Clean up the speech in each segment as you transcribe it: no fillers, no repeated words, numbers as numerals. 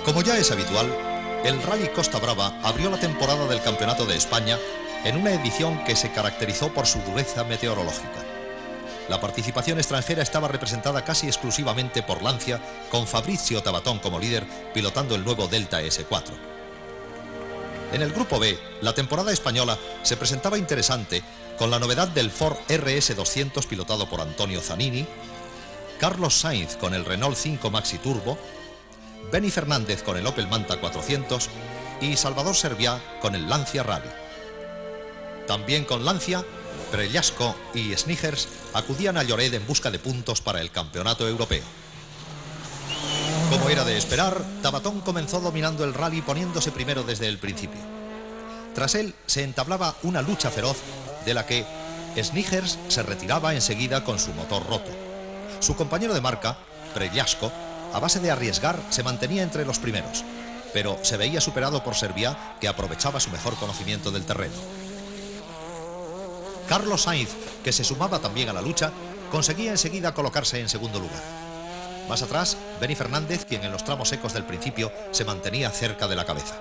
Como ya es habitual, el Rally Costa Brava abrió la temporada del Campeonato de España en una edición que se caracterizó por su dureza meteorológica. La participación extranjera estaba representada casi exclusivamente por Lancia, con Fabrizio Tabatón como líder, pilotando el nuevo Delta S4. En el Grupo B, la temporada española se presentaba interesante con la novedad del Ford RS200 pilotado por Antonio Zanini, Carlos Sainz con el Renault 5 Maxi Turbo, Benny Fernández con el Opel Manta 400 y Salvador Servià con el Lancia Rally. También con Lancia, Prellasco y Snigers acudían a Lloret en busca de puntos para el campeonato europeo. Como era de esperar, Tabatón comenzó dominando el rally poniéndose primero desde el principio. Tras él se entablaba una lucha feroz de la que Snigers se retiraba enseguida con su motor roto. Su compañero de marca, Prellasco, a base de arriesgar, se mantenía entre los primeros, pero se veía superado por Servià, que aprovechaba su mejor conocimiento del terreno. Carlos Sainz, que se sumaba también a la lucha, conseguía enseguida colocarse en segundo lugar. Más atrás, Benny Fernández, quien en los tramos secos del principio se mantenía cerca de la cabeza.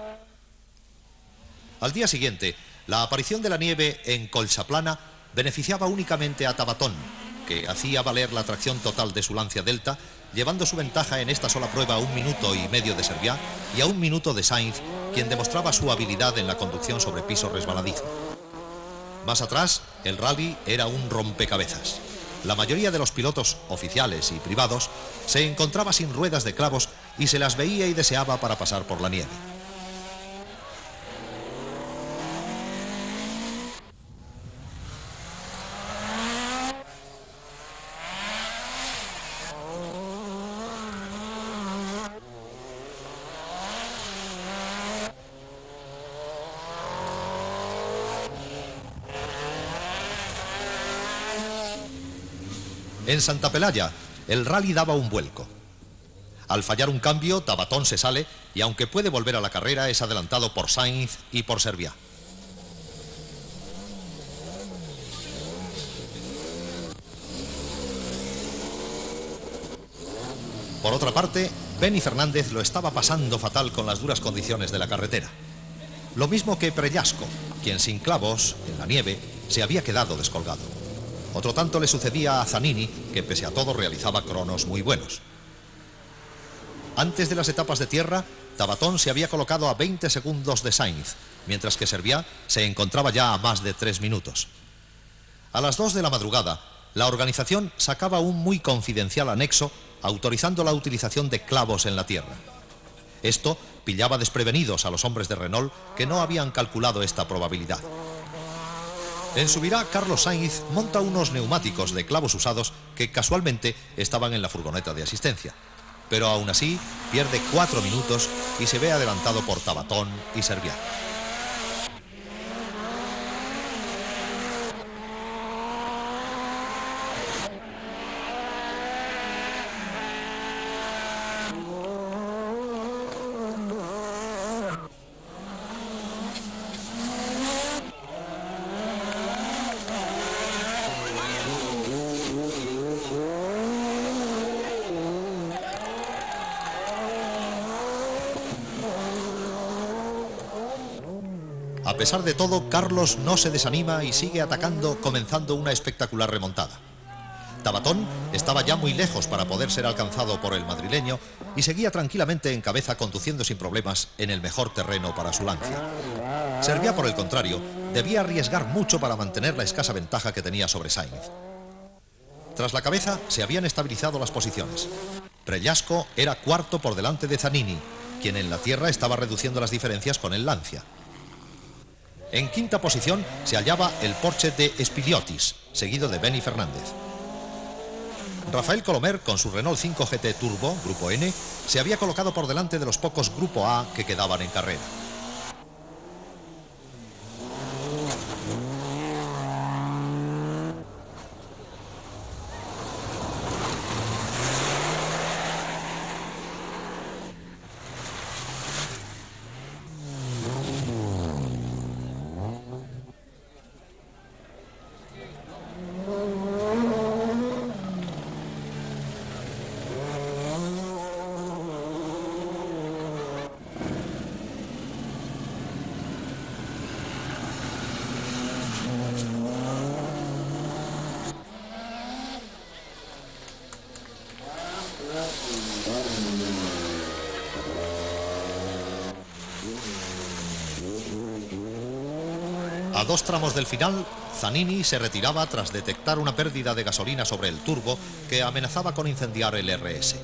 Al día siguiente, la aparición de la nieve en Colchaplana beneficiaba únicamente a Tabatón, que hacía valer la tracción total de su Lancia Delta, llevando su ventaja en esta sola prueba a 1 minuto y medio de Servià y a 1 minuto de Sainz, quien demostraba su habilidad en la conducción sobre piso resbaladizo. Más atrás, el rally era un rompecabezas. La mayoría de los pilotos oficiales y privados se encontraba sin ruedas de clavos y se las veía y deseaba para pasar por la nieve. En Santa Pelaya, el rally daba un vuelco. Al fallar un cambio, Tabatón se sale y aunque puede volver a la carrera, es adelantado por Sainz y por Servià. Por otra parte, Benny Fernández lo estaba pasando fatal con las duras condiciones de la carretera. Lo mismo que Prellasco, quien sin clavos, en la nieve, se había quedado descolgado. Otro tanto le sucedía a Zanini, que pese a todo realizaba cronos muy buenos. Antes de las etapas de tierra, Tabatón se había colocado a 20 segundos de Sainz, mientras que Servià se encontraba ya a más de 3 minutos. A las 2 de la madrugada, la organización sacaba un muy confidencial anexo autorizando la utilización de clavos en la tierra. Esto pillaba desprevenidos a los hombres de Renault, que no habían calculado esta probabilidad. En Subirá, Carlos Sainz monta unos neumáticos de clavos usados que casualmente estaban en la furgoneta de asistencia. Pero aún así pierde 4 minutos y se ve adelantado por Tabatón y Servià. A pesar de todo, Carlos no se desanima y sigue atacando, comenzando una espectacular remontada. Tabatón estaba ya muy lejos para poder ser alcanzado por el madrileño y seguía tranquilamente en cabeza, conduciendo sin problemas en el mejor terreno para su Lancia. Servià, por el contrario, debía arriesgar mucho para mantener la escasa ventaja que tenía sobre Sainz. Tras la cabeza se habían estabilizado las posiciones. Prellasco era cuarto por delante de Zanini, quien en la tierra estaba reduciendo las diferencias con el Lancia. En quinta posición se hallaba el Porsche de Spiliotis, seguido de Benny Fernández. Rafael Colomer, con su Renault 5 GT Turbo, Grupo N, se había colocado por delante de los pocos Grupo A que quedaban en carrera. A 2 tramos del final, Zanini se retiraba tras detectar una pérdida de gasolina sobre el turbo que amenazaba con incendiar el RS.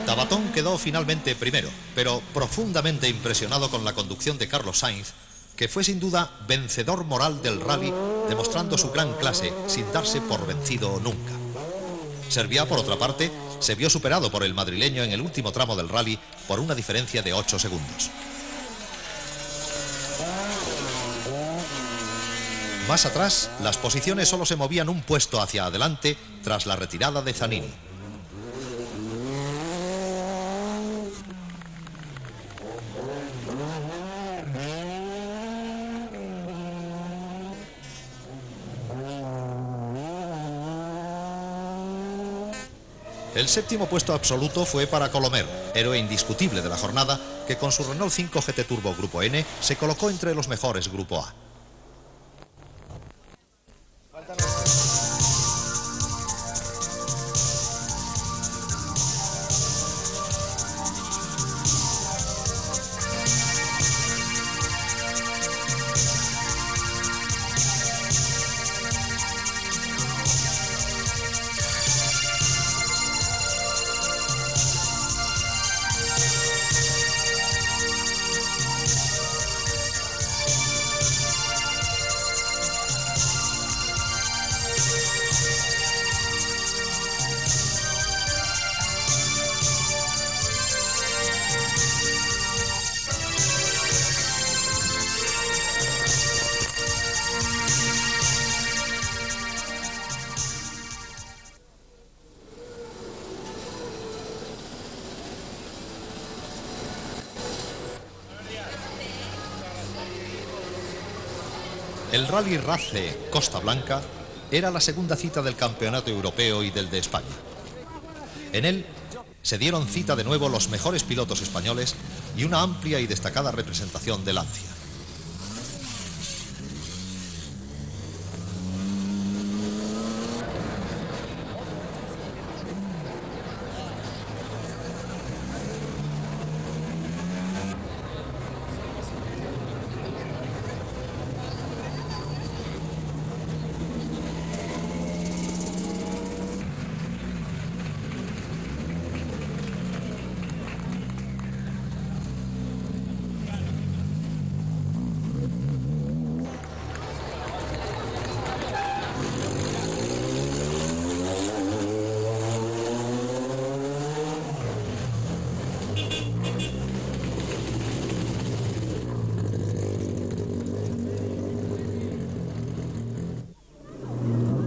Tabatón quedó finalmente primero, pero profundamente impresionado con la conducción de Carlos Sainz, que fue sin duda vencedor moral del rally, demostrando su gran clase sin darse por vencido nunca. Serviá, por otra parte, se vio superado por el madrileño en el último tramo del rally por una diferencia de 8 segundos. Más atrás, las posiciones solo se movían un puesto hacia adelante tras la retirada de Zanini. El séptimo puesto absoluto fue para Colomer, héroe indiscutible de la jornada, que con su Renault 5 GT Turbo Grupo N se colocó entre los mejores Grupo A. El Rally Race Costa Blanca era la segunda cita del Campeonato Europeo y del de España. En él se dieron cita de nuevo los mejores pilotos españoles y una amplia y destacada representación de Lancia.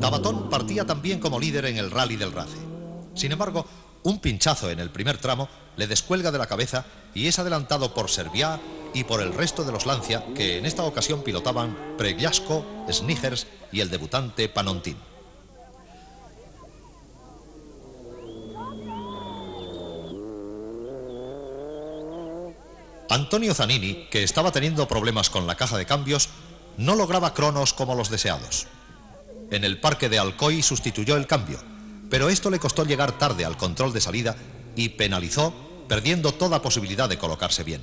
Tabatón partía también como líder en el Rally del Race. Sin embargo, un pinchazo en el primer tramo le descuelga de la cabeza y es adelantado por Serviá y por el resto de los Lancia, que en esta ocasión pilotaban Pregliasco, Snigers y el debutante Panontin. Antonio Zanini, que estaba teniendo problemas con la caja de cambios, no lograba cronos como los deseados. En el parque de Alcoy sustituyó el cambio, pero esto le costó llegar tarde al control de salida y penalizó, perdiendo toda posibilidad de colocarse bien.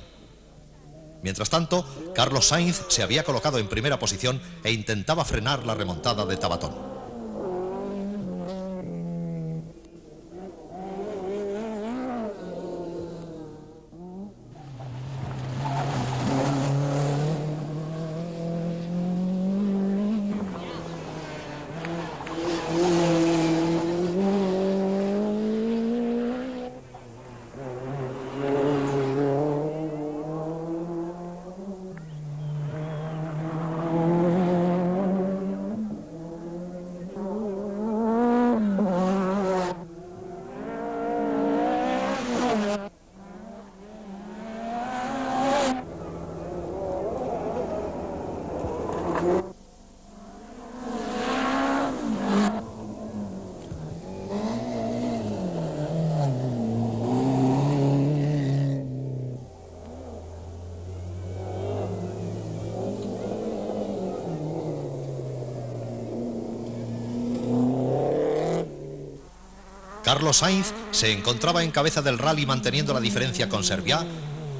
Mientras tanto, Carlos Sainz se había colocado en primera posición e intentaba frenar la remontada de Tabatón. Carlos Sainz se encontraba en cabeza del rally manteniendo la diferencia con Serviá,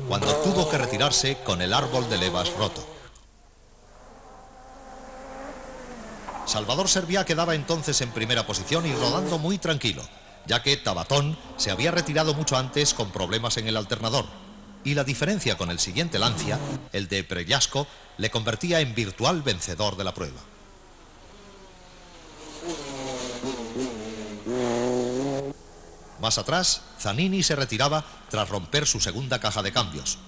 cuando tuvo que retirarse con el árbol de levas roto. Salvador Serviá quedaba entonces en primera posición y rodando muy tranquilo, ya que Tabatón se había retirado mucho antes con problemas en el alternador, y la diferencia con el siguiente Lancia, el de Prellasco, le convertía en virtual vencedor de la prueba. Más atrás, Zanini se retiraba tras romper su segunda caja de cambios.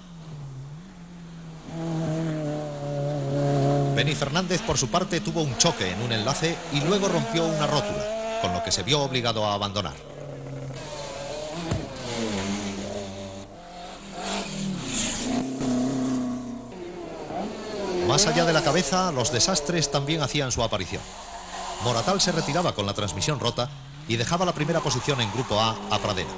Beni Fernández, por su parte, tuvo un choque en un enlace y luego rompió una rótula, con lo que se vio obligado a abandonar. Más allá de la cabeza, los desastres también hacían su aparición. Moratal se retiraba con la transmisión rota y dejaba la primera posición en Grupo A Pradera.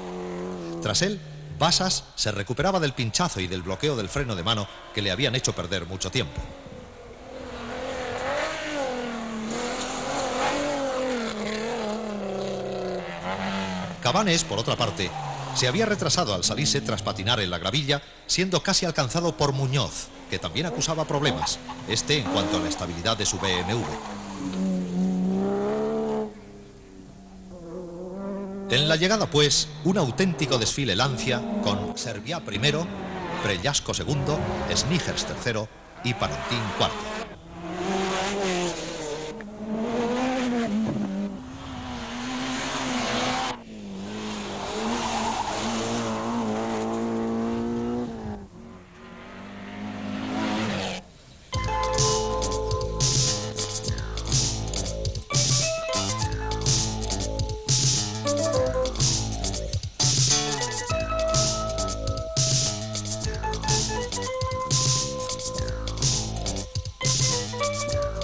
Tras él, Basas se recuperaba del pinchazo y del bloqueo del freno de mano que le habían hecho perder mucho tiempo. Cabanes, por otra parte, se había retrasado al salirse tras patinar en la gravilla, siendo casi alcanzado por Muñoz, que también acusaba problemas, en cuanto a la estabilidad de su BMW. En la llegada, pues, un auténtico desfile Lancia con Serviá primero, Prellasco segundo, Snigers tercero y Panontin cuarto.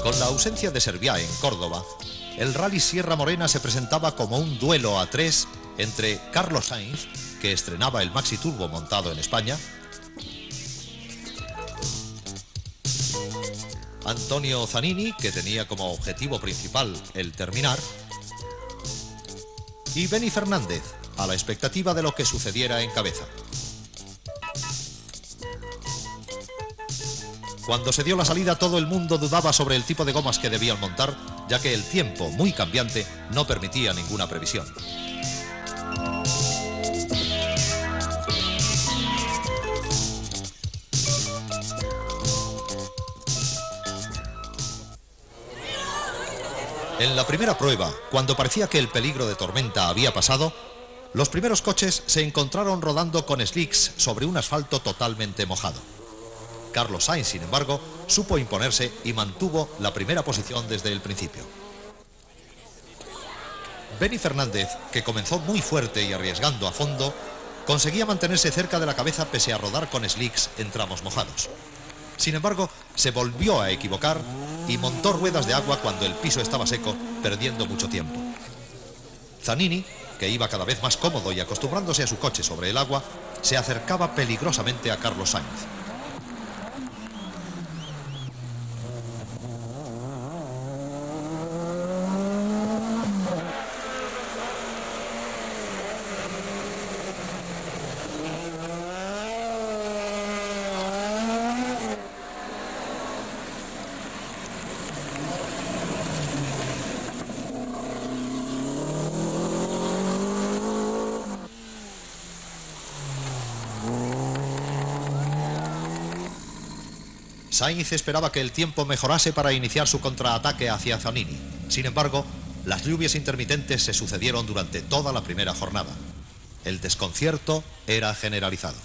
Con la ausencia de Serviá en Córdoba, el Rally Sierra Morena se presentaba como un duelo a tres entre Carlos Sainz, que estrenaba el Maxi Turbo montado en España, Antonio Zanini, que tenía como objetivo principal el terminar, y Beni Fernández, a la expectativa de lo que sucediera en cabeza. Cuando se dio la salida, todo el mundo dudaba sobre el tipo de gomas que debían montar, ya que el tiempo, muy cambiante, no permitía ninguna previsión. En la primera prueba, cuando parecía que el peligro de tormenta había pasado, los primeros coches se encontraron rodando con slicks sobre un asfalto totalmente mojado. Carlos Sainz, sin embargo, supo imponerse y mantuvo la primera posición desde el principio. Beni Fernández, que comenzó muy fuerte y arriesgando a fondo, conseguía mantenerse cerca de la cabeza pese a rodar con slicks en tramos mojados. Sin embargo, se volvió a equivocar y montó ruedas de agua cuando el piso estaba seco, perdiendo mucho tiempo. Zanini, que iba cada vez más cómodo y acostumbrándose a su coche sobre el agua, se acercaba peligrosamente a Carlos Sainz. Sainz esperaba que el tiempo mejorase para iniciar su contraataque hacia Zanini. Sin embargo, las lluvias intermitentes se sucedieron durante toda la primera jornada. El desconcierto era generalizado.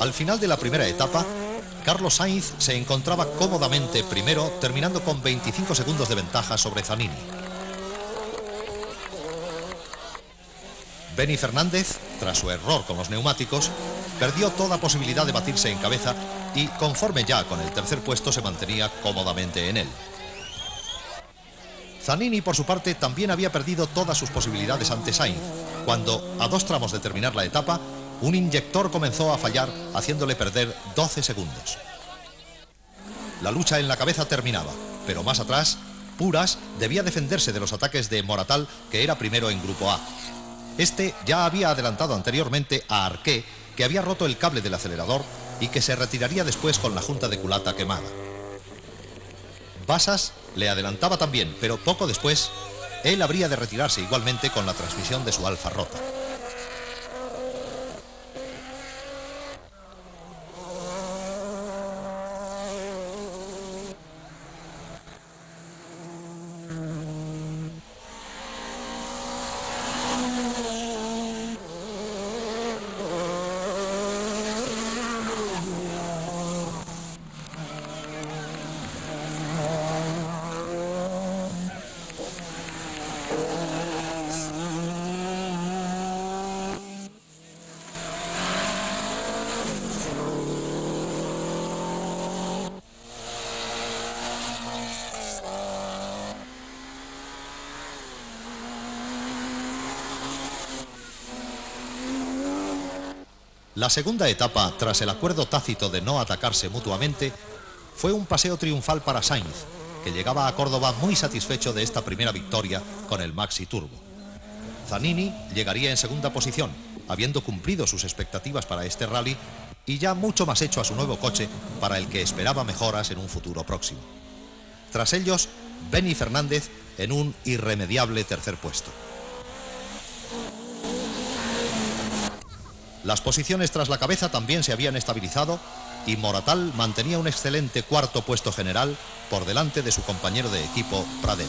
Al final de la primera etapa, Carlos Sainz se encontraba cómodamente primero, terminando con 25 segundos de ventaja sobre Zanini. Benny Fernández, tras su error con los neumáticos, perdió toda posibilidad de batirse en cabeza y, conforme ya con el tercer puesto, se mantenía cómodamente en él. Zanini, por su parte, también había perdido todas sus posibilidades ante Sainz, cuando, a 2 tramos de terminar la etapa, un inyector comenzó a fallar, haciéndole perder 12 segundos. La lucha en la cabeza terminaba, pero más atrás, Puras debía defenderse de los ataques de Moratal, que era primero en Grupo A. Este ya había adelantado anteriormente a Arqué, que había roto el cable del acelerador y que se retiraría después con la junta de culata quemada. Bassas le adelantaba también, pero poco después, él habría de retirarse igualmente con la transmisión de su Alfa rota. La segunda etapa, tras el acuerdo tácito de no atacarse mutuamente, fue un paseo triunfal para Sainz, que llegaba a Córdoba muy satisfecho de esta primera victoria con el Maxi Turbo. Zanini llegaría en segunda posición, habiendo cumplido sus expectativas para este rally y ya mucho más hecho a su nuevo coche, para el que esperaba mejoras en un futuro próximo. Tras ellos, Benny Fernández en un irremediable tercer puesto. Las posiciones tras la cabeza también se habían estabilizado y Moratal mantenía un excelente cuarto puesto general por delante de su compañero de equipo, Pradera.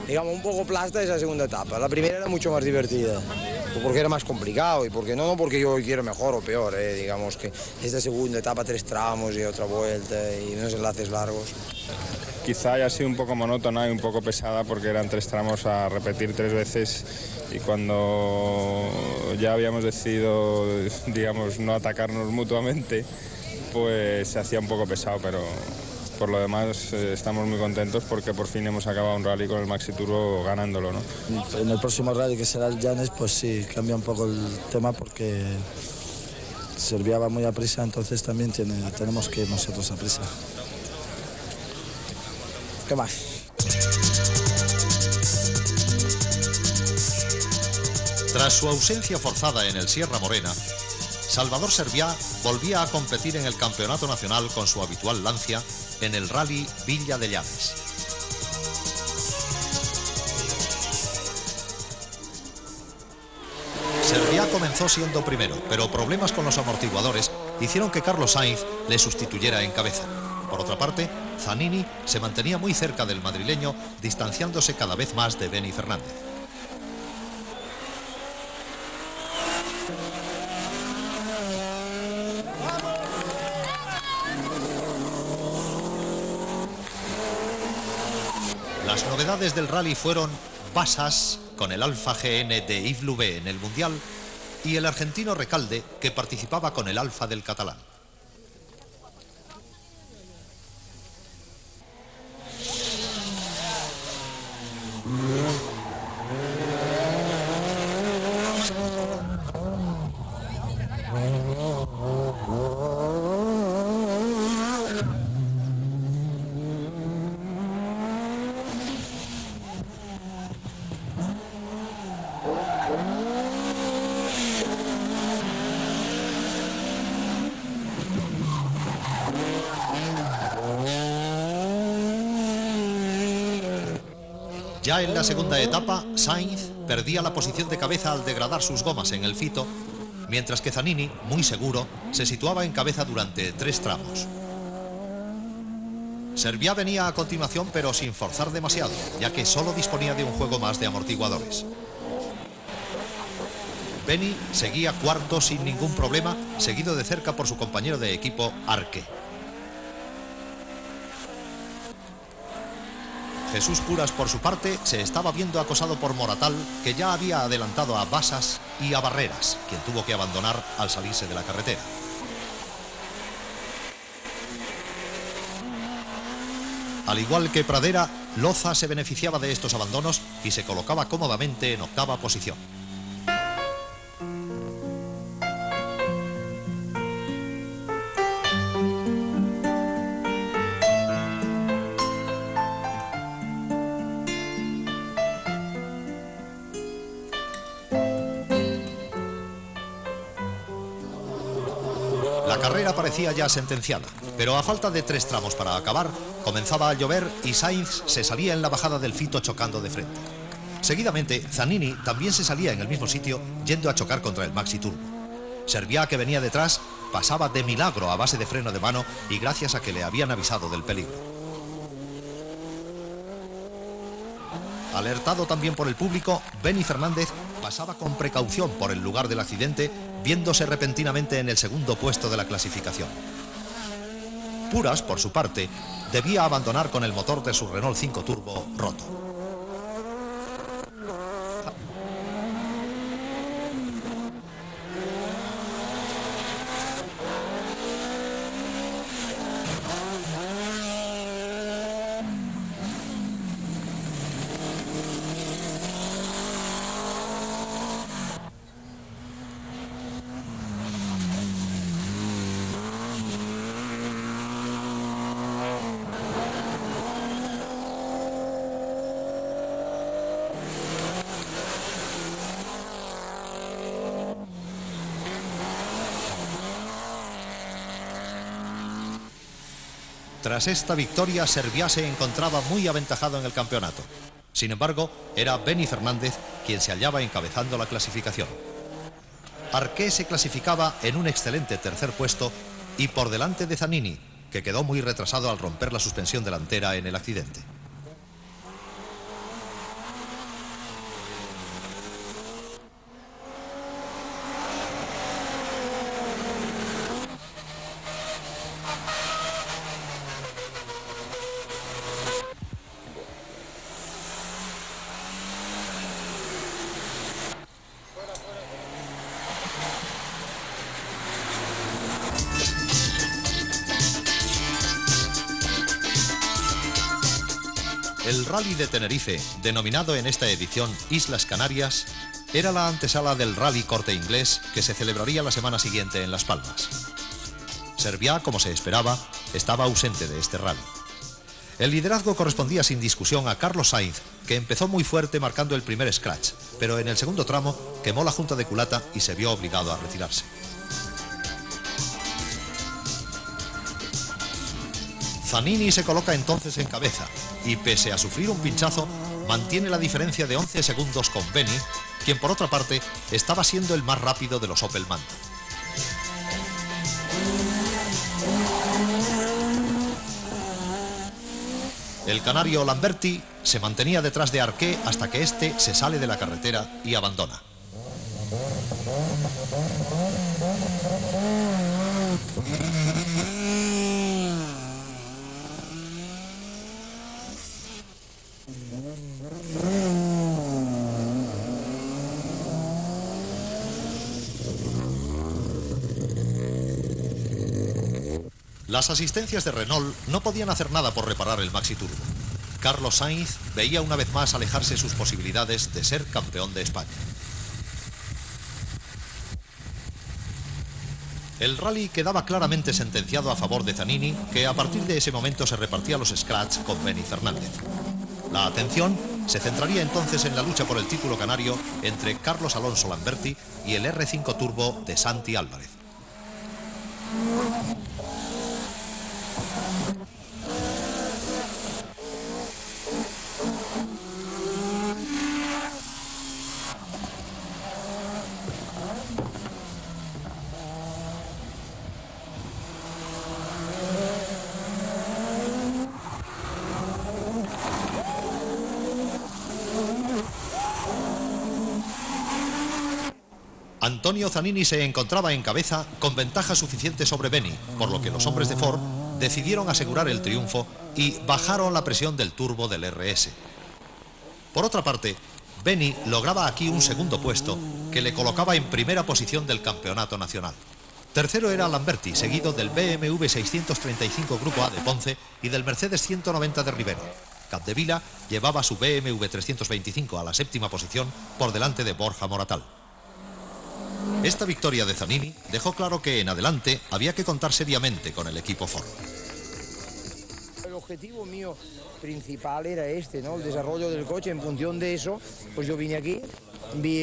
Digamos, un poco plasta esa segunda etapa. La primera era mucho más divertida, porque era más complicado y porque no porque yo quiero mejor o peor, digamos que esta segunda etapa 3 tramos y otra vuelta y unos enlaces largos. Quizá haya sido un poco monótona y un poco pesada porque eran 3 tramos a repetir 3 veces y cuando ya habíamos decidido, digamos, no atacarnos mutuamente, pues se hacía un poco pesado, pero por lo demás estamos muy contentos porque por fin hemos acabado un rally con el Maxi Turbo ganándolo, ¿no? En el próximo rally, que será el Llanes, pues sí, cambia un poco el tema porque Serbia va muy a prisa, entonces también tenemos que ir nosotros a prisa. ¿Qué más? Tras su ausencia forzada en el Sierra Morena, Salvador Serviá volvía a competir en el campeonato nacional con su habitual Lancia en el Rally Villa de Llanes. Serviá comenzó siendo primero, pero problemas con los amortiguadores hicieron que Carlos Sainz le sustituyera en cabeza. Por otra parte, Zanini se mantenía muy cerca del madrileño, distanciándose cada vez más de Benny Fernández. Las novedades del rally fueron Bassas con el Alfa GN de Yves Louvet en el Mundial y el argentino Recalde, que participaba con el Alfa del catalán. Ya en la segunda etapa, Sainz perdía la posición de cabeza al degradar sus gomas en el fito, mientras que Zanini, muy seguro, se situaba en cabeza durante 3 tramos. Serviá venía a continuación, pero sin forzar demasiado, ya que solo disponía de un juego más de amortiguadores. Benny seguía cuarto sin ningún problema, seguido de cerca por su compañero de equipo, Arqué. Jesús Puras, por su parte, se estaba viendo acosado por Moratal, que ya había adelantado a Bassas y a Barreras, quien tuvo que abandonar al salirse de la carretera. Al igual que Pradera, Loza se beneficiaba de estos abandonos y se colocaba cómodamente en 8ª posición. La carrera parecía ya sentenciada, pero a falta de 3 tramos para acabar, comenzaba a llover y Sainz se salía en la bajada del fito chocando de frente. Seguidamente, Zanini también se salía en el mismo sitio, yendo a chocar contra el Maxi Turbo. Serviá, que venía detrás, pasaba de milagro a base de freno de mano y gracias a que le habían avisado del peligro. Alertado también por el público, Benny Fernández pasaba con precaución por el lugar del accidente, viéndose repentinamente en el 2º puesto de la clasificación. Puras, por su parte, debía abandonar con el motor de su Renault 5 Turbo roto. Tras esta victoria, Serviá se encontraba muy aventajado en el campeonato. Sin embargo, era Benny Fernández quien se hallaba encabezando la clasificación. Arqué se clasificaba en un excelente 3er puesto y por delante de Zanini, que quedó muy retrasado al romper la suspensión delantera en el accidente. El Rally de Tenerife, denominado en esta edición Islas Canarias, era la antesala del Rally Corte Inglés que se celebraría la semana siguiente en Las Palmas. Serviá, como se esperaba, estaba ausente de este rally. El liderazgo correspondía sin discusión a Carlos Sainz, que empezó muy fuerte marcando el primer scratch, pero en el 2º tramo quemó la junta de culata y se vio obligado a retirarse. Zanini se coloca entonces en cabeza y, pese a sufrir un pinchazo, mantiene la diferencia de 11 segundos con Beni, quien por otra parte estaba siendo el más rápido de los Opel Manta. El canario Lamberti se mantenía detrás de Arquet hasta que éste se sale de la carretera y abandona. Las asistencias de Renault no podían hacer nada por reparar el Maxi Turbo. Carlos Sainz veía una vez más alejarse sus posibilidades de ser campeón de España. El rally quedaba claramente sentenciado a favor de Zanini, que a partir de ese momento se repartía los scratch con Beni Fernández. La atención se centraría entonces en la lucha por el título canario entre Carlos Alonso Lamberti y el R5 Turbo de Santi Álvarez. Antonio Zanini se encontraba en cabeza con ventaja suficiente sobre Beni, por lo que los hombres de Ford decidieron asegurar el triunfo y bajaron la presión del turbo del RS. Por otra parte, Beni lograba aquí un segundo puesto que le colocaba en primera posición del campeonato nacional. Tercero era Lamberti, seguido del BMW 635 Grupo A de Ponce y del Mercedes 190 de Rivero. Capdevila llevaba su BMW 325 a la séptima posición por delante de Borja Moratal. Esta victoria de Zanini dejó claro que en adelante había que contar seriamente con el equipo Ford. El objetivo mío principal era este, ¿no? El desarrollo del coche. En función de eso, pues yo vine aquí, vi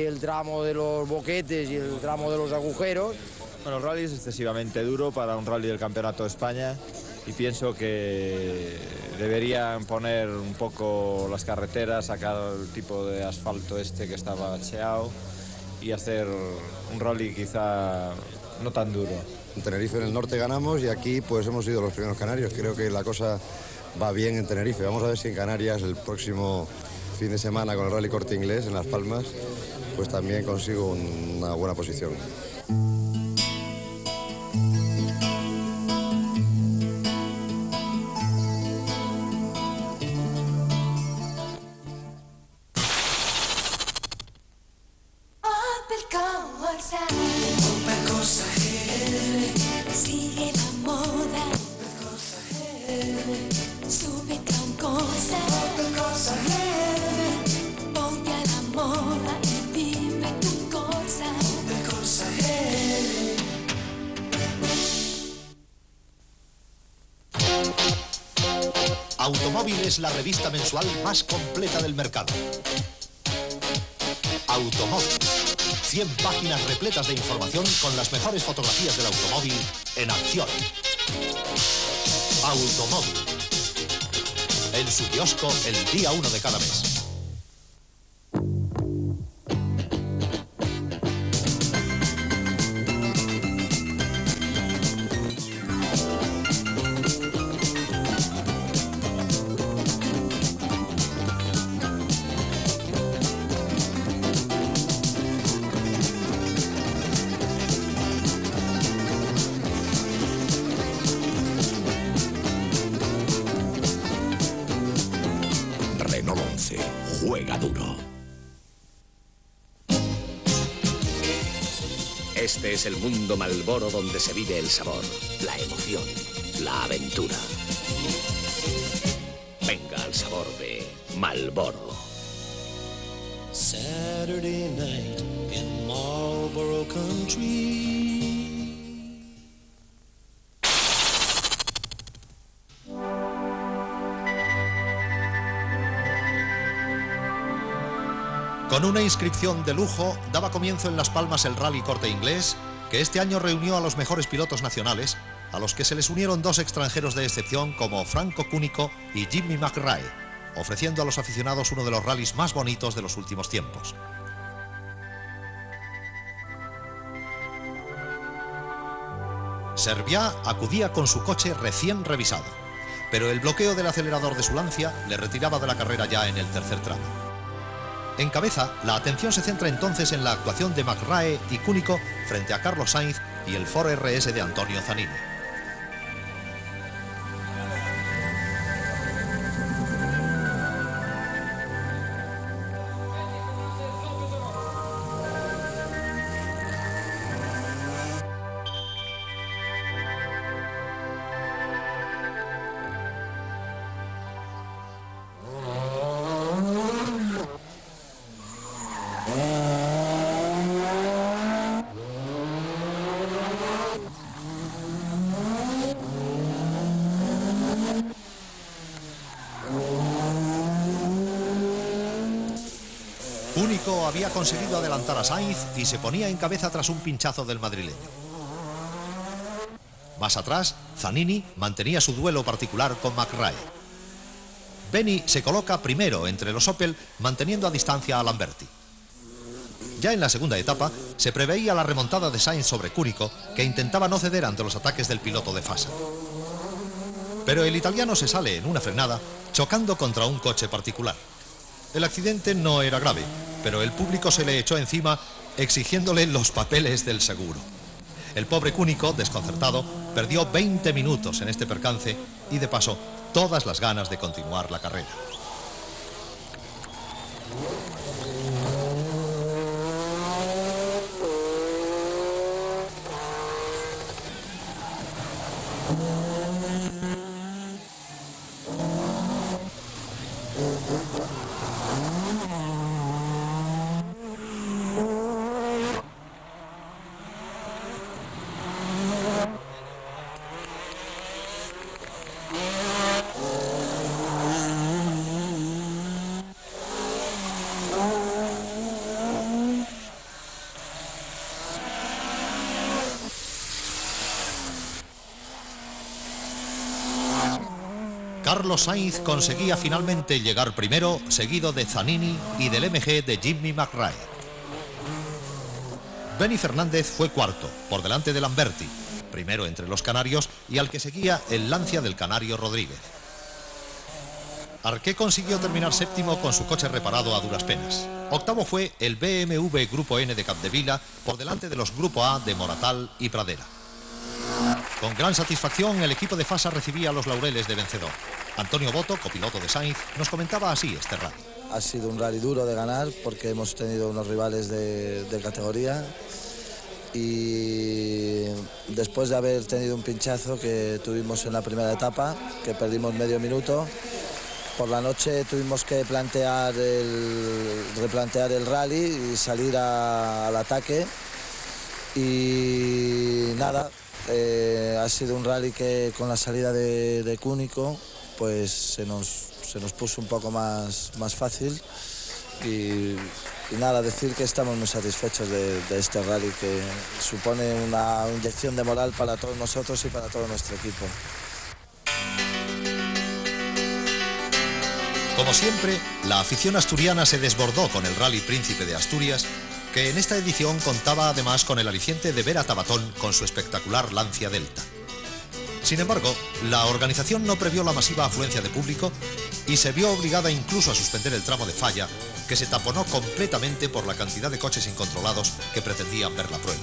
el tramo de los boquetes y el tramo de los agujeros. Bueno, el rally es excesivamente duro para un rally del Campeonato de España y pienso que deberían poner un poco las carreteras, sacar el tipo de asfalto este que estaba bacheado y hacer un rally quizá no tan duro. En Tenerife, en el norte, ganamos y aquí pues hemos sido los primeros canarios. Creo que la cosa va bien en Tenerife. Vamos a ver si en Canarias el próximo fin de semana con el Rally Corte Inglés en Las Palmas pues también consigo una buena posición. Sigue la moda, súbete a un cosa, ponte a la moda y vive tu cosa. Automóvil es la revista mensual más completa del mercado. Automóvil. 100 páginas repletas de información con las mejores fotografías del automóvil en acción. Automóvil. En su kiosco el día 1 de cada mes. Juega duro. Este es el mundo Marlboro donde se vive el sabor, la emoción, la aventura. Venga al sabor de Marlboro. Saturday night in Marlboro Country. Con una inscripción de lujo, daba comienzo en Las Palmas el Rally Corte Inglés, que este año reunió a los mejores pilotos nacionales a los que se les unieron dos extranjeros de excepción como Franco Cúnico y Jimmy McRae, ofreciendo a los aficionados uno de los rallies más bonitos de los últimos tiempos. Serviá acudía con su coche recién revisado, pero el bloqueo del acelerador de su Lancia le retiraba de la carrera ya en el tercer tramo. En cabeza, la atención se centra entonces en la actuación de McRae y Cúnico frente a Carlos Sainz y el Ford RS de Antonio Zanini. Cúnico había conseguido adelantar a Sainz y se ponía en cabeza tras un pinchazo del madrileño. Más atrás, Zanini mantenía su duelo particular con McRae. Benny se coloca primero entre los Opel, manteniendo a distancia a Lamberti. Ya en la segunda etapa, se preveía la remontada de Sainz sobre Cúnico, que intentaba no ceder ante los ataques del piloto de Fasa. Pero el italiano se sale en una frenada, chocando contra un coche particular. El accidente no era grave, pero el público se le echó encima exigiéndole los papeles del seguro. El pobre Cúnico, desconcertado, perdió 20 minutos en este percance y de paso todas las ganas de continuar la carrera. Carlos Sainz conseguía finalmente llegar primero, seguido de Zanini y del MG de Jimmy McRae. Benny Fernández fue cuarto, por delante de Lamberti, primero entre los canarios y al que seguía el Lancia del canario Rodríguez. Arqué consiguió terminar séptimo con su coche reparado a duras penas. Octavo fue el BMW Grupo N de Capdevila, por delante de los Grupo A de Moratal y Pradera. Con gran satisfacción, el equipo de Fasa recibía los laureles de vencedor. Antonio Boto, copiloto de Sainz, nos comentaba así este rally. Ha sido un rally duro de ganar porque hemos tenido unos rivales de categoría y después de haber tenido un pinchazo que tuvimos en la primera etapa, que perdimos medio minuto, por la noche tuvimos que replantear el rally y salir al ataque y nada. Ha sido un rally que con la salida de Cúnico pues se nos puso un poco más fácil y nada, decir que estamos muy satisfechos de este rally, que supone una inyección de moral para todos nosotros y para todo nuestro equipo. Como siempre, la afición asturiana se desbordó con el Rally Príncipe de Asturias, que en esta edición contaba además con el aliciente de ver a Tabatón con su espectacular Lancia Delta. Sin embargo, la organización no previó la masiva afluencia de público y se vio obligada incluso a suspender el tramo de Falla, que se taponó completamente por la cantidad de coches incontrolados que pretendían ver la prueba.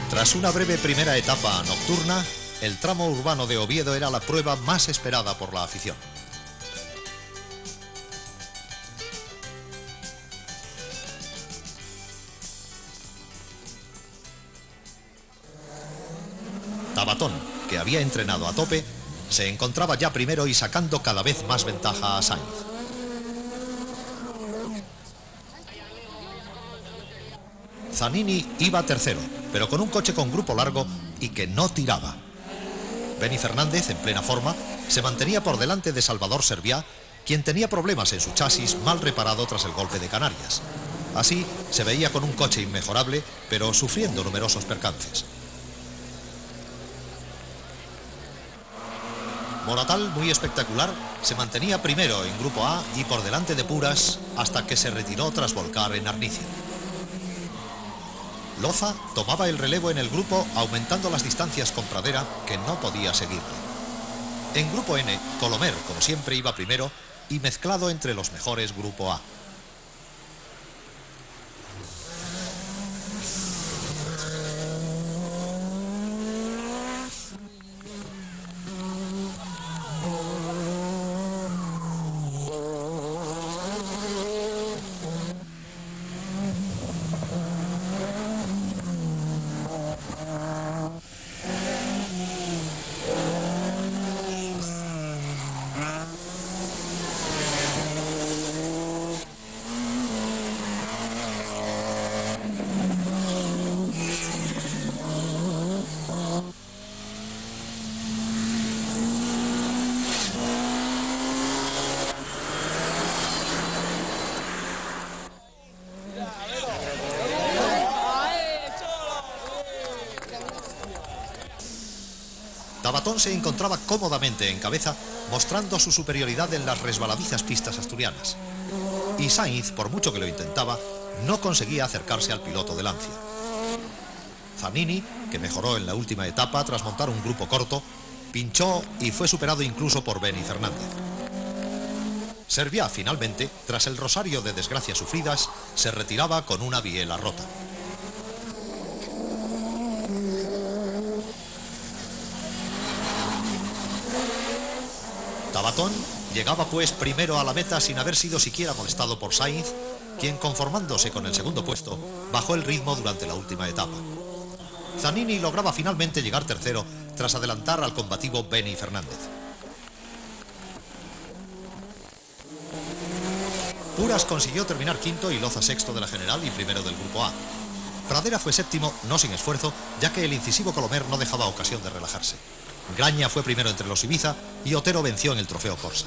Tras una breve primera etapa nocturna, el tramo urbano de Oviedo era la prueba más esperada por la afición. Tabatón, que había entrenado a tope, se encontraba ya primero y sacando cada vez más ventaja a Sainz. Zanini iba tercero, pero con un coche con grupo largo y que no tiraba. Benny Fernández, en plena forma, se mantenía por delante de Salvador Servià, quien tenía problemas en su chasis mal reparado tras el golpe de Canarias. Así, se veía con un coche inmejorable, pero sufriendo numerosos percances. Moratal, muy espectacular, se mantenía primero en Grupo A y por delante de Puras hasta que se retiró tras volcar en Arnicia. Loza tomaba el relevo en el grupo, aumentando las distancias con Pradera, que no podía seguirle. En Grupo N, Colomer, como siempre, iba primero y mezclado entre los mejores Grupo A. Tabatón se encontraba cómodamente en cabeza, mostrando su superioridad en las resbaladizas pistas asturianas. Y Sainz, por mucho que lo intentaba, no conseguía acercarse al piloto de Lancia. Zanini, que mejoró en la última etapa tras montar un grupo corto, pinchó y fue superado incluso por Benny Fernández. Servià, finalmente, tras el rosario de desgracias sufridas, se retiraba con una biela rota. Tabatón llegaba pues primero a la meta sin haber sido siquiera molestado por Sainz, quien, conformándose con el segundo puesto, bajó el ritmo durante la última etapa. Zanini lograba finalmente llegar tercero tras adelantar al combativo Benny Fernández. Puras consiguió terminar quinto y Loza sexto de la general y primero del grupo A. Pradera fue séptimo, no sin esfuerzo, ya que el incisivo Colomer no dejaba ocasión de relajarse. Graña fue primero entre los Ibiza y Otero venció en el trofeo Corsa.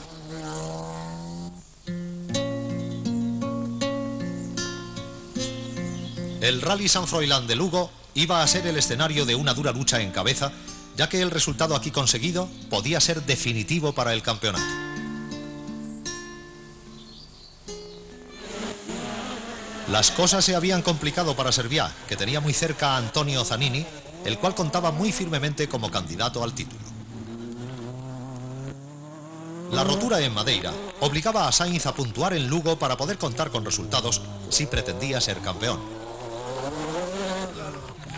El Rally San Froilán de Lugo iba a ser el escenario de una dura lucha en cabeza, ya que el resultado aquí conseguido podía ser definitivo para el campeonato. Las cosas se habían complicado para Servià, que tenía muy cerca a Antonio Zanini, el cual contaba muy firmemente como candidato al título. La rotura en Madeira obligaba a Sainz a puntuar en Lugo para poder contar con resultados si pretendía ser campeón.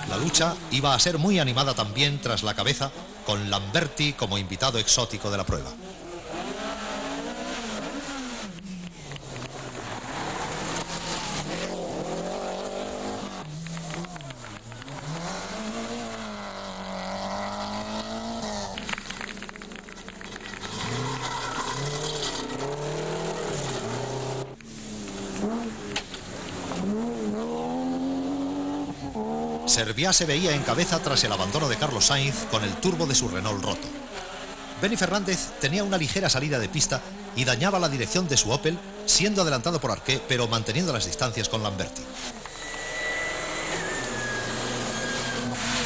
La lucha iba a ser muy animada también tras la cabeza, con Lamberti como invitado exótico de la prueba. Servià se veía en cabeza tras el abandono de Carlos Sainz con el turbo de su Renault roto. Benny Fernández tenía una ligera salida de pista y dañaba la dirección de su Opel, siendo adelantado por Arqué, pero manteniendo las distancias con Lamberti.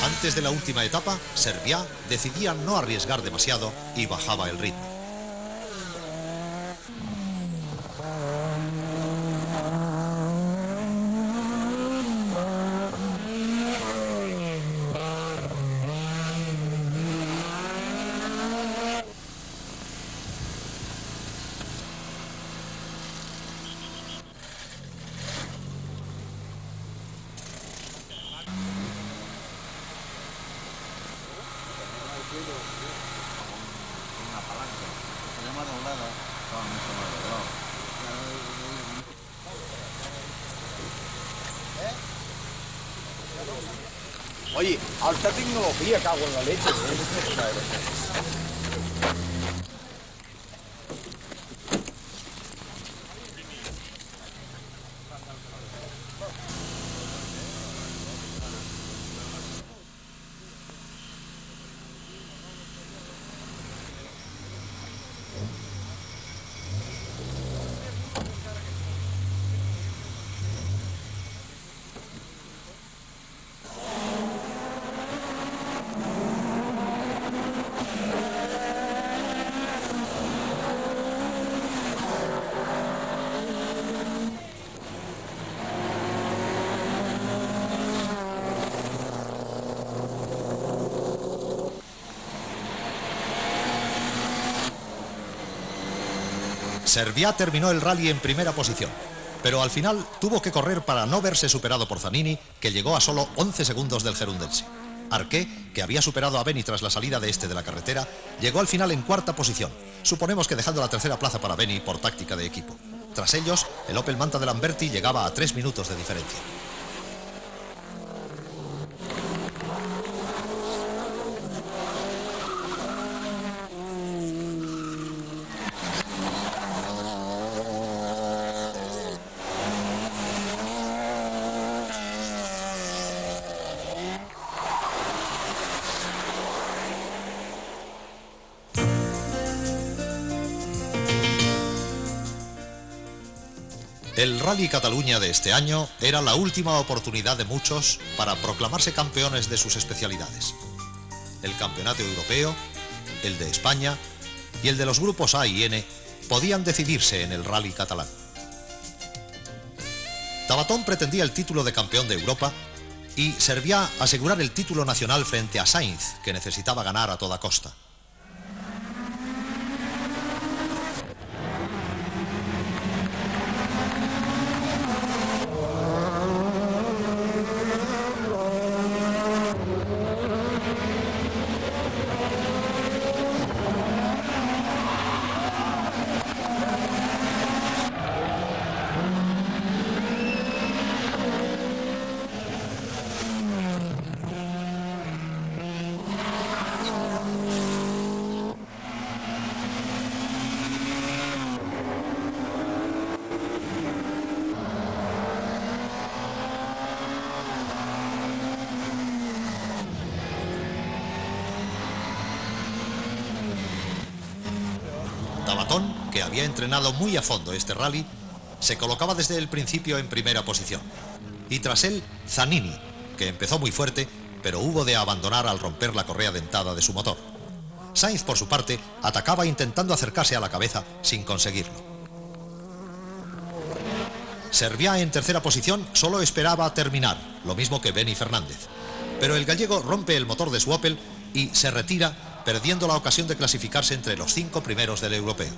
Antes de la última etapa, Servià decidía no arriesgar demasiado y bajaba el ritmo. Oye, alta tecnología, cago en la leche. Serviá terminó el rally en primera posición, pero al final tuvo que correr para no verse superado por Zanini, que llegó a solo 11 segundos del gerundense. Arqué, que había superado a Beni tras la salida de este de la carretera, llegó al final en cuarta posición, suponemos que dejando la tercera plaza para Beni por táctica de equipo. Tras ellos, el Opel Manta de Lamberti llegaba a 3 minutos de diferencia. El Rally Cataluña de este año era la última oportunidad de muchos para proclamarse campeones de sus especialidades. El campeonato europeo, el de España y el de los grupos A y N podían decidirse en el Rally catalán. Tabatón pretendía el título de campeón de Europa y Serviá asegurar el título nacional frente a Sainz, que necesitaba ganar a toda costa. Tabatón, que había entrenado muy a fondo este rally, se colocaba desde el principio en primera posición. Y tras él, Zanini, que empezó muy fuerte, pero hubo de abandonar al romper la correa dentada de su motor. Sainz, por su parte, atacaba intentando acercarse a la cabeza sin conseguirlo. Serviá, en tercera posición, solo esperaba terminar, lo mismo que Beni Fernández. Pero el gallego rompe el motor de su Opel y se retira, perdiendo la ocasión de clasificarse entre los 5 primeros del europeo.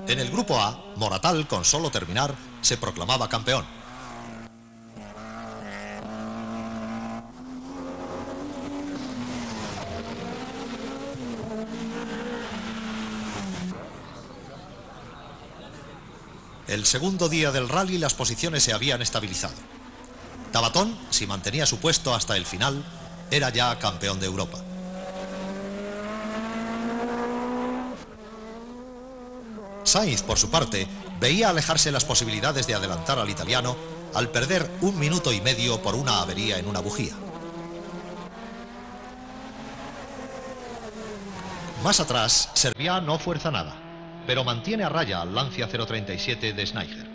En el grupo A, Moratal, con solo terminar, se proclamaba campeón. El segundo día del rally las posiciones se habían estabilizado. Tabatón, si mantenía su puesto hasta el final, era ya campeón de Europa. Sainz, por su parte, veía alejarse las posibilidades de adelantar al italiano al perder 1 minuto y medio por una avería en una bujía. Más atrás, Serviá no fuerza nada, pero mantiene a raya al Lancia 037 de Schneider.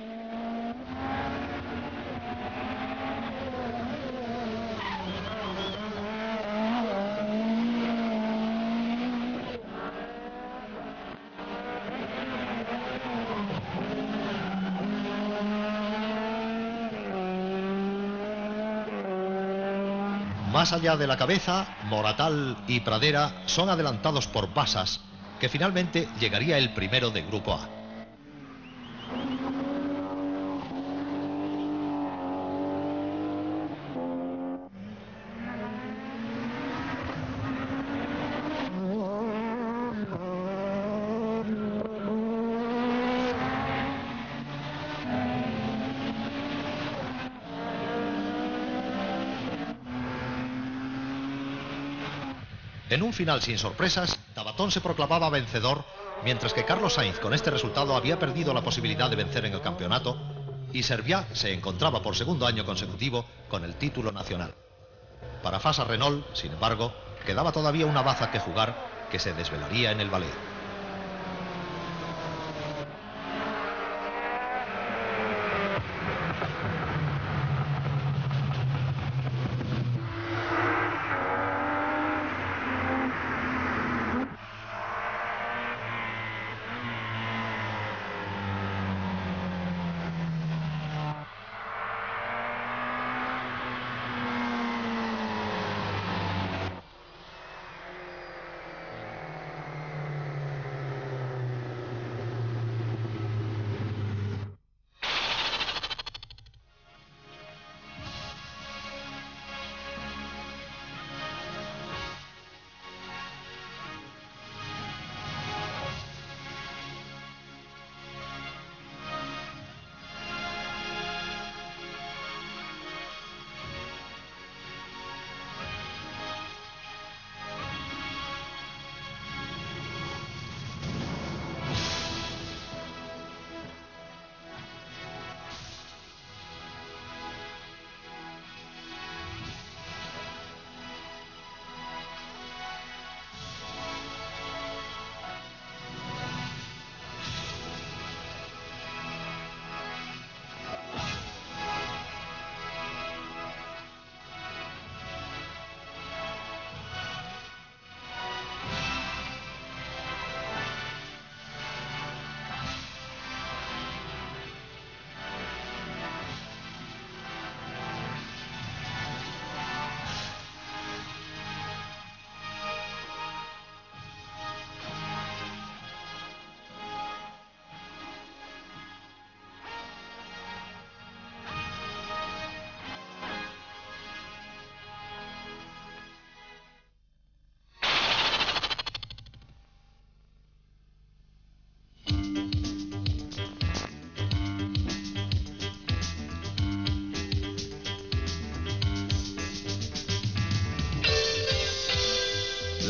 Más allá de la cabeza, Moratal y Pradera son adelantados por Basas, que finalmente llegaría el primero de Grupo A. En un final sin sorpresas, Tabatón se proclamaba vencedor, mientras que Carlos Sainz con este resultado había perdido la posibilidad de vencer en el campeonato y Serviá se encontraba por segundo año consecutivo con el título nacional. Para Fasa Renault, sin embargo, quedaba todavía una baza que jugar que se desvelaría en el Valeo.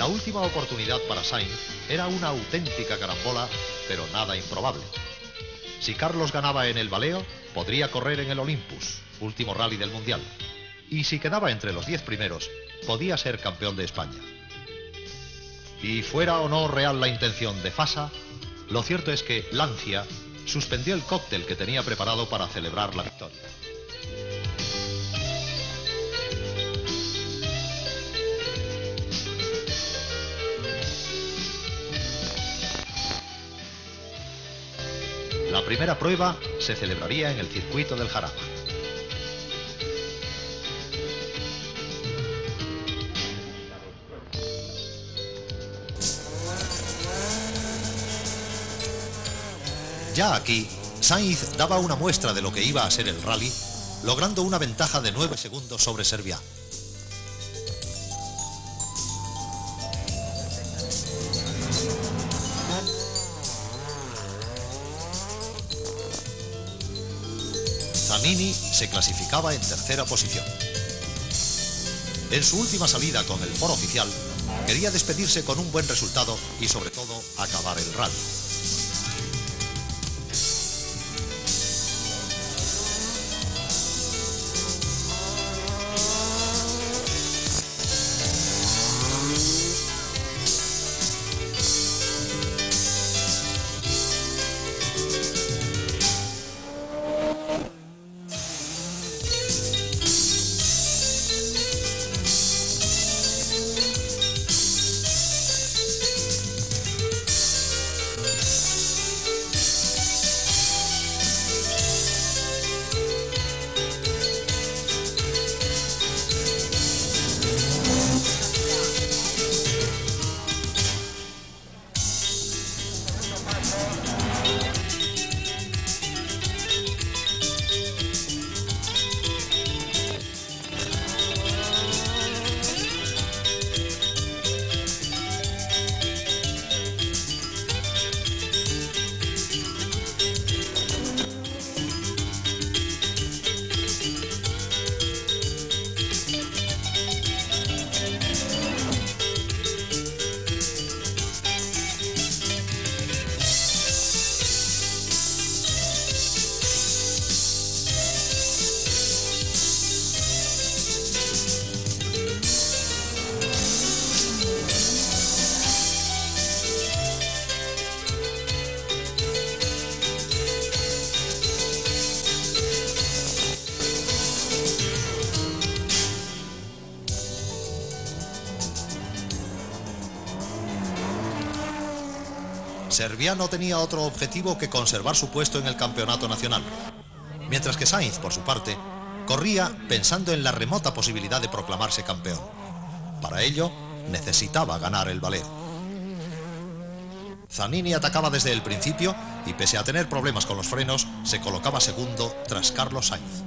La última oportunidad para Sainz era una auténtica carambola, pero nada improbable. Si Carlos ganaba en el Valeo, podría correr en el Olympus, último rally del Mundial. Y si quedaba entre los 10 primeros, podía ser campeón de España. Y fuera o no real la intención de Fasa, lo cierto es que Lancia suspendió el cóctel que tenía preparado para celebrar la victoria. La primera prueba se celebraría en el circuito del Jarama. Ya aquí, Sainz daba una muestra de lo que iba a ser el rally, logrando una ventaja de 9 segundos sobre Servià. Zanini se clasificaba en tercera posición. En su última salida con el foro oficial, quería despedirse con un buen resultado y sobre todo acabar el rally. Servià no tenía otro objetivo que conservar su puesto en el campeonato nacional, mientras que Sainz, por su parte, corría pensando en la remota posibilidad de proclamarse campeón. Para ello, necesitaba ganar el Valeo. Zanini atacaba desde el principio y, pese a tener problemas con los frenos, se colocaba segundo tras Carlos Sainz.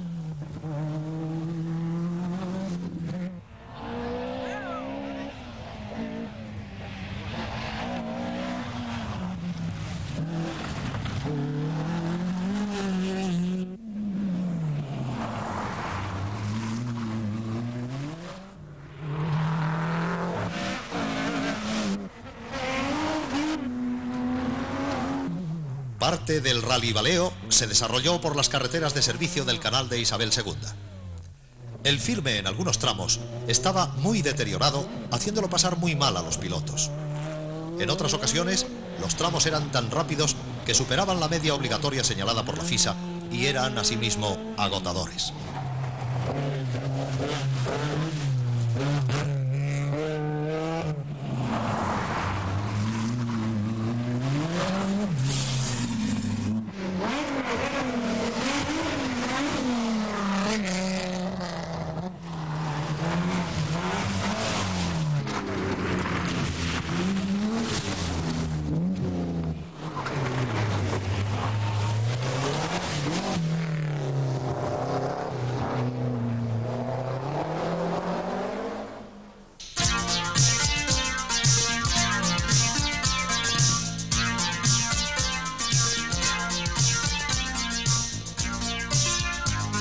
Parte del Rally Valeo se desarrolló por las carreteras de servicio del canal de Isabel II. El firme en algunos tramos estaba muy deteriorado, haciéndolo pasar muy mal a los pilotos. En otras ocasiones, los tramos eran tan rápidos que superaban la media obligatoria señalada por la FISA y eran asimismo agotadores.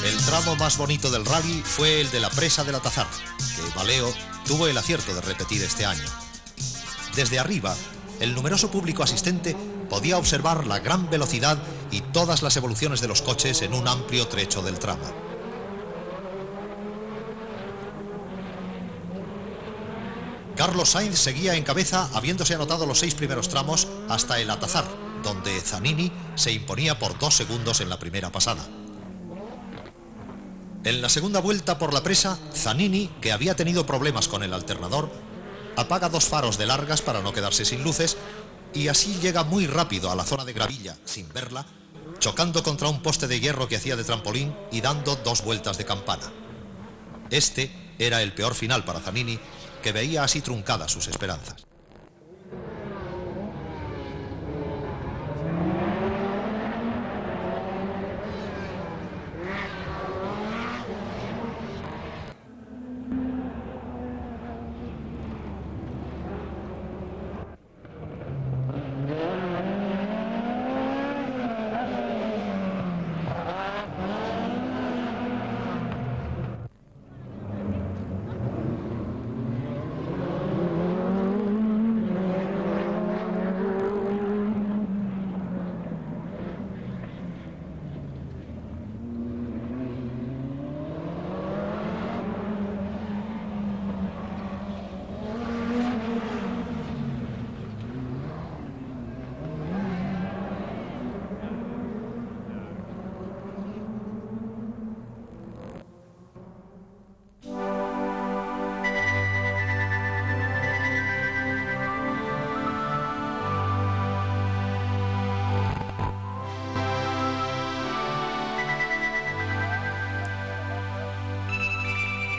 El tramo más bonito del rally fue el de la presa de la Tazarra, que Valeo tuvo el acierto de repetir este año. Desde arriba, el numeroso público asistente podía observar la gran velocidad y todas las evoluciones de los coches en un amplio trecho del tramo. Carlos Sainz seguía en cabeza, habiéndose anotado los 6 primeros tramos hasta el Atazar, donde Zanini se imponía por 2 segundos en la primera pasada. En la segunda vuelta por la presa, Zanini, que había tenido problemas con el alternador, apaga 2 faros de largas para no quedarse sin luces y así llega muy rápido a la zona de gravilla, sin verla, chocando contra un poste de hierro que hacía de trampolín y dando 2 vueltas de campana. Este era el peor final para Zanini, que veía así truncadas sus esperanzas.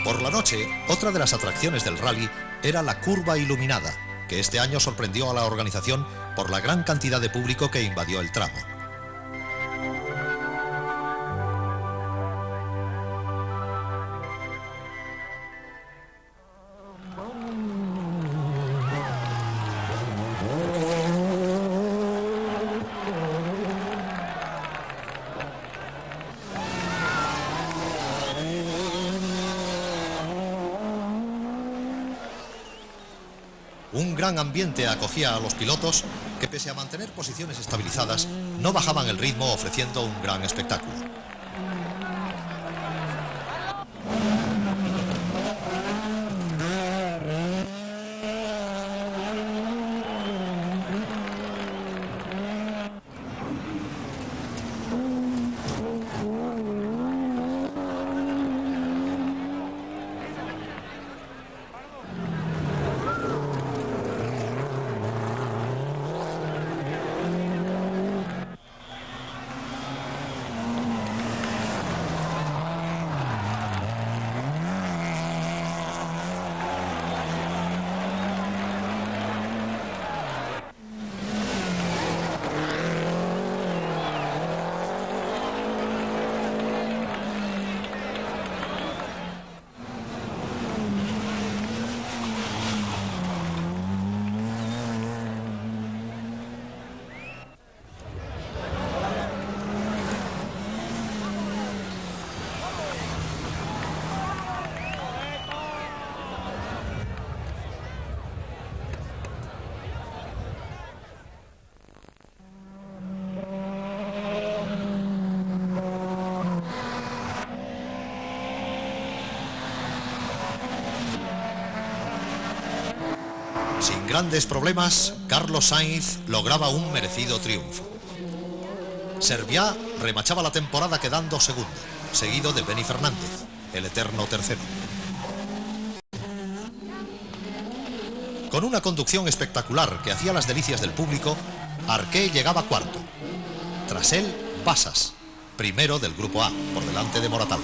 Por la noche, otra de las atracciones del rally era la curva iluminada, que este año sorprendió a la organización por la gran cantidad de público que invadió el tramo. Un gran ambiente acogía a los pilotos que, pese a mantener posiciones estabilizadas, no bajaban el ritmo, ofreciendo un gran espectáculo. Sin grandes problemas, Carlos Sainz lograba un merecido triunfo. Serviá remachaba la temporada quedando segundo, seguido de Benny Fernández, el eterno tercero. Con una conducción espectacular que hacía las delicias del público, Arqué llegaba cuarto. Tras él, Passas, primero del grupo A, por delante de Moratall.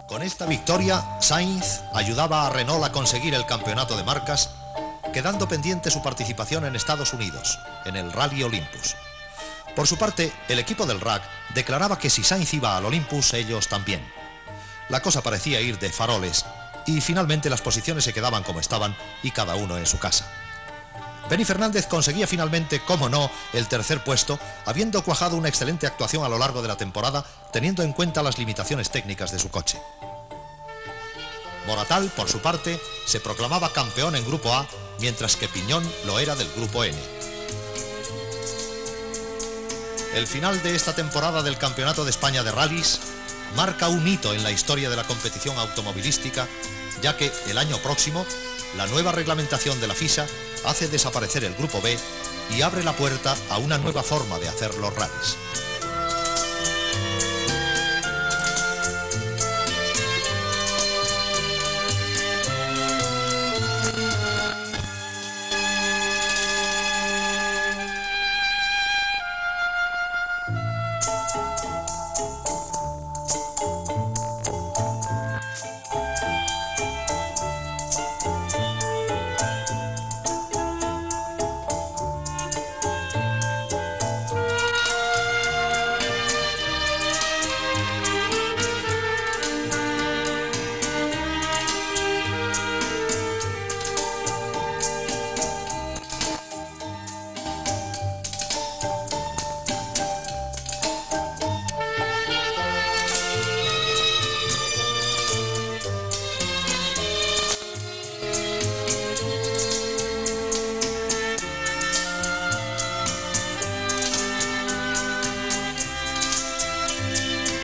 Con esta victoria, Sainz ayudaba a Renault a conseguir el campeonato de marcas, quedando pendiente su participación en Estados Unidos, en el Rally Olympus. Por su parte, el equipo del RAC declaraba que si Sainz iba al Olympus, ellos también. La cosa parecía ir de faroles, y finalmente las posiciones se quedaban como estaban y cada uno en su casa. Benny Fernández conseguía finalmente, como no, el tercer puesto, habiendo cuajado una excelente actuación a lo largo de la temporada, teniendo en cuenta las limitaciones técnicas de su coche. Moratal, por su parte, se proclamaba campeón en Grupo A, mientras que Piñón lo era del Grupo N. El final de esta temporada del Campeonato de España de Rallys marca un hito en la historia de la competición automovilística, ya que el año próximo la nueva reglamentación de la FISA hace desaparecer el Grupo B y abre la puerta a una nueva forma de hacer los rallies.